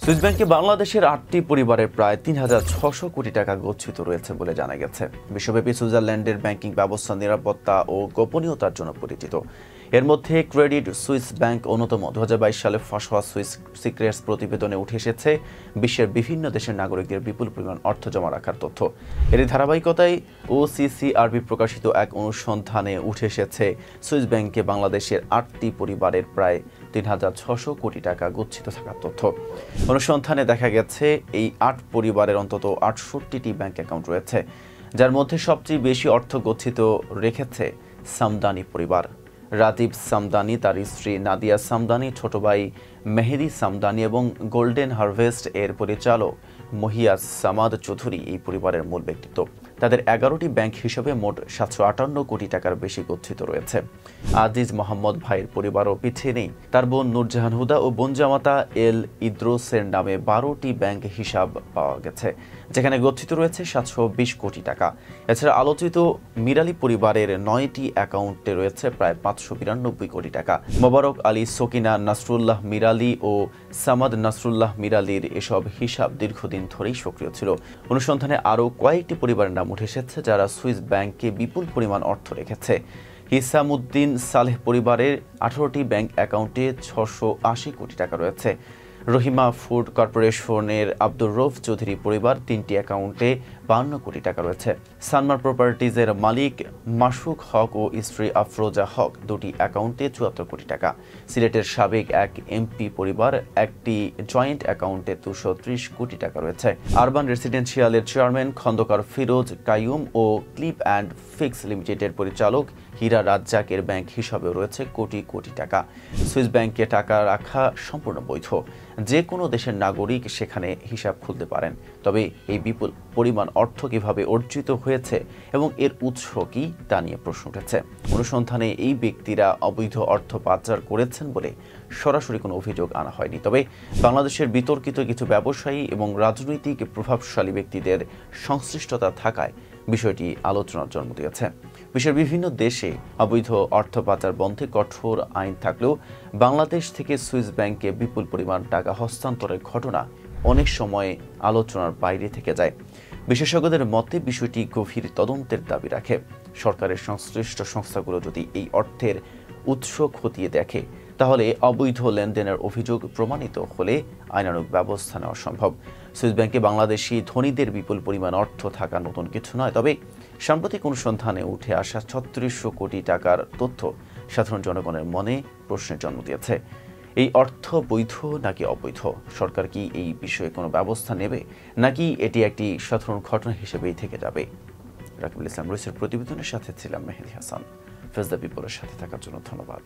Swiss ব্যাংকে বাংলাদেশের ৮টি পরিবারের প্রায় ৩,৬০০ কোটি টাকা গচ্ছিত রয়েছে বলে জানা গেছে। বিশ্বব্যাপী সুইজারল্যান্ডের ব্যাংকিং ব্যবস্থা নিরাপত্তা ও গোপনীয়তার জন্য পরিচিত। এর মধ্যে ক্রেডিট সুইস ব্যাংক অন্যতম। ২০২২ সালে ফাঁস হওয়া সুইস সিক্রেটস প্রতিবেদনে উঠে এসেছে বিশ্বের বিভিন্ন দেশের নাগরিকদের বিপুল পরিমাণ অর্থ জমা রাখার তথ্য। এর ধারাবাহিকতায় ওসিসিআরবি প্রকাশিত এক অনুসন্ধানে উঠে এসেছে সুইস ব্যাংকে বাংলাদেশের ৮টি পরিবারের প্রায় ৩,৬০০ কোটি টাকা গচ্ছিত থাকার তথ্য। অনুসন্ধানে দেখা গেছে এই ৮ পরিবারের অন্তত ৬৮টি ব্যাংক অ্যাকাউন্ট রয়েছে, যার মধ্যে সবচেয়ে বেশি অর্থ গচ্ছিত রেখেছে সামদানি পরিবার। রাজীব সামদানি, তার স্ত্রী নাদিয়া সামদানি, ছোট ভাই মেহেদি সামদানি এবং গোল্ডেন হারভেস্ট এর পরিচালক মহিয়াজ সামাদ চৌধুরী এই পরিবারের মূল ব্যক্তিত্ব। তাদের ১১টি ব্যাংক হিসেবে মোট ৭৫৮ কোটি টাকার বেশি গচ্ছিত রয়েছে। আজিজ মোহাম্মদ ভাইয়ের পরিবারও পিছিয়ে নেই। তার বোন নূরজাহান হুদা ও বোন জামাতা এল ইদ্রোসের নামে ১২টি ব্যাংক হিসাব পাওয়া গেছে, যেখানে গচ্ছিত রয়েছে ৭২০ কোটি টাকা। এছাড়া আলোচিত মিরালি পরিবারের ৯টি অ্যাকাউন্টে রয়েছে প্রায় ৫৯২ কোটি টাকা। মোবারক আলী, সকিনা, নাসরুল্লাহ মিরালি ও সামাদ নাসরুল্লাহ মিরালির এসব হিসাব দীর্ঘদিন ধরেই সক্রিয় ছিল। অনুসন্ধানে আরও কয়েকটি পরিবারের নাম উঠে এসেছে যারা সুইস ব্যাংকে বিপুল পরিমাণ অর্থ রেখেছে। হিসামউদ্দিন সালেহ পরিবারের ১৮টি ব্যাংক অ্যাকাউন্টে ৬৮০ কোটি টাকা রয়েছে। রহিমা ফুড কর্পোরেশনের আব্দুর রউফ চৌধুরী পরিবার ৩টি অ্যাকাউন্টে ৫২ কোটি টাকা রয়েছে। সানমার প্রপার্টিজের মালিক মাসুক হক ও স্ত্রী আফরোজা হক ২টি অ্যাকাউন্টে ৭৪ কোটি টাকা। সিলেটের সাবেক এক এমপি পরিবার একটি জয়েন্ট অ্যাকাউন্টে ২৩০ কোটি টাকা রয়েছে। আরবান রেসিডেন্সিয়ালের চেয়ারম্যান খন্দকার ফিরোজ কাইয়ুম ও ক্লিপ অ্যান্ড ফিক্স লিমিটেডের পরিচালক হীরা রাজ্জাকের ব্যাংক হিসাবেও রয়েছে কোটি কোটি টাকা। সুইস ব্যাংকে টাকা রাখা সম্পূর্ণ বৈধ। যে কোনো দেশের নাগরিক সেখানে হিসাব খুলতে পারেন। তবে এই বিপুল পরিমাণ অর্থ কিভাবে অর্জিত হয়েছে এবং এর উৎস কি তা নিয়ে প্রশ্ন উঠেছে। অনুসন্ধানে এই ব্যক্তিরা অবৈধ অর্থ পাচার করেছেন বলে সরাসরি কোনো অভিযোগ আনা হয়নি। তবে বাংলাদেশের বিতর্কিত কিছু ব্যবসায়ী এবং রাজনৈতিক প্রভাবশালী ব্যক্তিদের সংশ্লিষ্টতা থাকায় বিষয়টি আলোচনার জন্ম দিয়েছে। বিশ্বের বিভিন্ন দেশে অবৈধ অর্থ পাচার বন্ধে কঠোর আইন থাকলেও বাংলাদেশ থেকে সুইস ব্যাংকে বিপুল পরিমাণ টাকা হস্তান্তরের ঘটনা অনেক সময় আলোচনার বাইরে থেকে যায়। বিশেষজ্ঞদের মতে বিষয়টি গভীর তদন্তের দাবি রাখে। সরকারের সংশ্লিষ্ট সংস্থাগুলো যদি এই অর্থের উৎস খতিয়ে দেখে, তাহলে অবৈধ লেনদেনের অভিযোগ প্রমাণিত হলে আইনানুগ ব্যবস্থা নেওয়া সম্ভব। সুইস ব্যাংকে বাংলাদেশি ধনীদের বিপুল পরিমাণ অর্থ থাকা নতুন কিছু নয়। তবে সাম্প্রতিক অনুসন্ধানে উঠে আসা ৩৬০০ কোটি টাকার তথ্য সাধারণ জনগণের মনে প্রশ্নের জন্ম দিয়েছে। এই অর্থ বৈধ নাকি অবৈধ? সরকার কি এই বিষয়ে কোনো ব্যবস্থা নেবে, নাকি এটি একটি সাধারণ ঘটনা হিসেবেই থেকে যাবে? রাকিবুল ইসলাম রইসের প্রতিবেদনের সাথে ছিলাম মেহেদি হাসান। ফেজ দ্য পিপলের সাথে থাকার জন্য ধন্যবাদ।